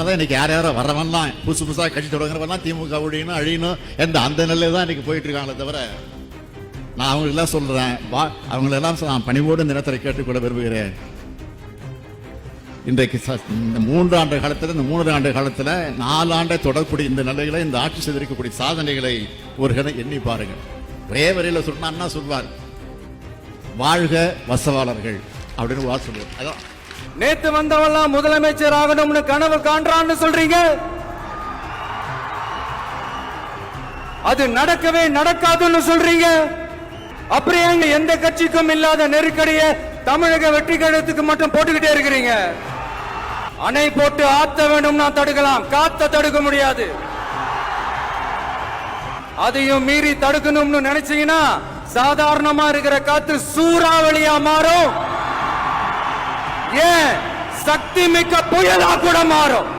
அதனாலதான் இன்னைக்கு யார் யாரோ வரவன்லாம் புதுசா கட்சி தொடங்குறவெல்லாம் திமுக ஒழியணும் அழியணும் என்ற அந்த நிலையில தான் இன்னைக்கு போயிட்டு இருக்காங்களே தவிர, நான் அவங்களெல்லாம் சொல்றேன், அவங்களெல்லாம் நான் பணிவோடு இந்த நேரத்தில் கேட்டுக்கொள்ள விரும்புகிறேன். இன்றைக்கு இந்த 3 ஆண்டு காலத்தில், இந்த 3 ஆண்டு காலத்தில் 4 ஆண்டை தொடரக்கூடிய இந்த நிலைகளை, இந்த ஆட்சி செய்திருக்கக்கூடிய சாதனைகளை ஒரு எண்ணி பாருங்கள். ஒரே வரையில் சொன்னா சொல்வார், வாழ்க வசவாளர்கள் அப்படின்னு வார் சொல்லுவார். அதான் நேத்து வந்தவெல்லாம் முதலமைச்சர் ஆகணும்னு கனவு காண்றான்னு சொல்றீங்க. அது நடக்கவே நடக்காதுன்னு சொல்றீங்க. அப்படியே எந்த கட்சிக்கும் இல்லாத நெருக்கடியை தமிழக வெற்றி கழகத்துக்கு மட்டும் போட்டுக்கிட்டே இருக்கிறீங்க. அணை போட்டு ஆத்த வேண்டும்னா தடுக்கலாம், காத்த தடுக்க முடியாது. அதையும் மீறி தடுக்கணும்னு நினைச்சீங்கன்னா சாதாரணமா இருக்கிற காத்து சூறாவளியா மாறும். ஏன் சக்தி மிக்க புயலா கூட மாறும்.